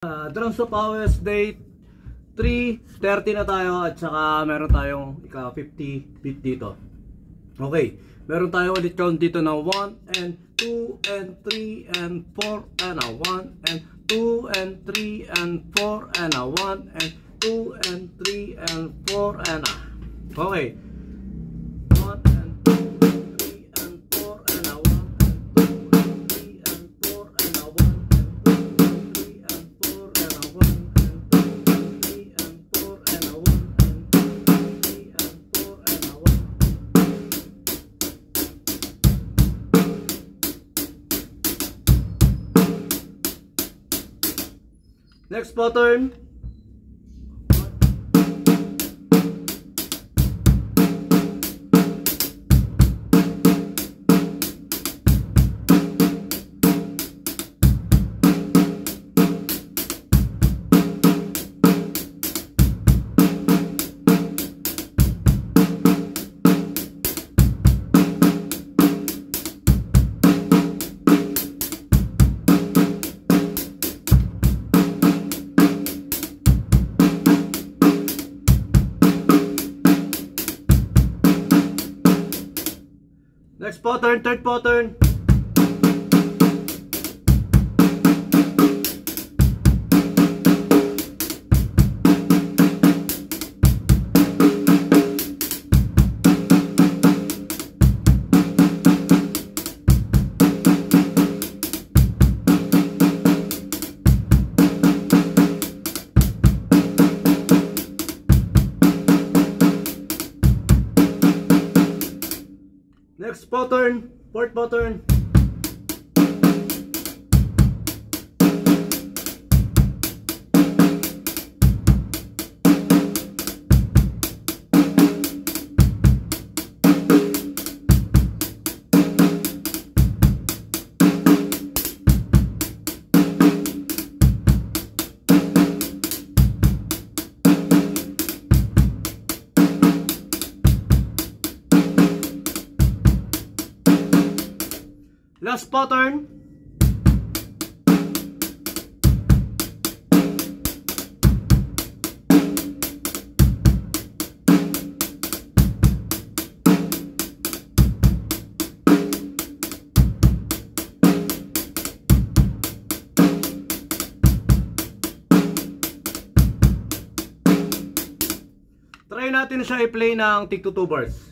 Drums of Powers Day 3:30 na tayo at saka meron tayong ika 50 beat dito. Okay, meron tayo ulit count dito na 1 and 2 and 3 and 4 and a 1 and 2 and 3 and 4 and a 1 and 2 and 3 and 4 and a. Okay. 1 and 2 and 3 and 4 and a 1 and 2 and 3 and 4 and a 1 and 2 and 3 and 4 and a 1 and 2 and 3 and 4 and a 1 and 2 and 3 and 4 and a 1. Next pattern. Next pattern, third pattern. Next pattern, fourth pattern. Last pattern. Try natin siya i-play ng tig 2 bars.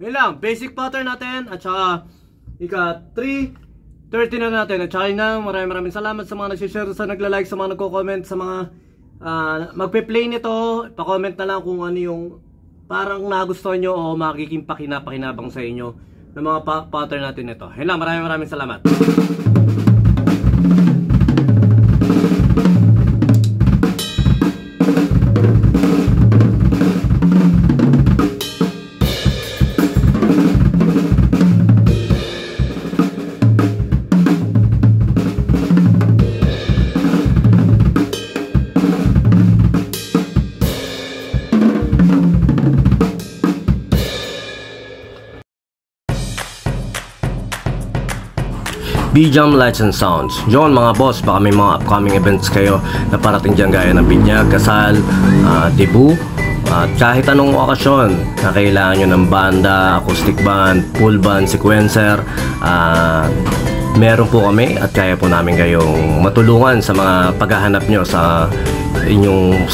Yun lang, basic pattern natin at saka ika 3:30 na natin at saka yun lang, maraming salamat sa mga nagsishare, sa nagla-like, sa mga nagko-comment, sa mga magpe-play nito. Pa-comment na lang kung ano yung parang nagustuhan nyo o magiging pakinabang sa inyo ng mga pattern natin ito. Yun lang, maraming salamat. B-Jam Lights and Sounds. Yun mga boss, baka may mga upcoming events kayo na parating dyan gaya ng binyag, kasal, debut, at kahit anong okasyon na kailangan nyo ng banda, acoustic band, full band, sequencer, meron po kami at kaya po namin kayong matulungan sa mga paghahanap nyo sa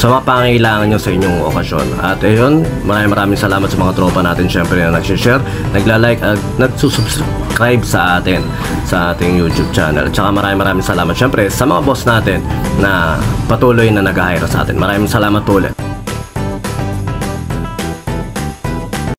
mga pangailangan nyo sa inyong okasyon. At ayun, maraming salamat sa mga tropa natin syempre na nagsishare, nagla-like at nagsusubscribe sa atin sa ating YouTube channel. At saka maraming salamat syempre sa mga boss natin na patuloy na nag-hire sa atin. Maraming salamat ulit.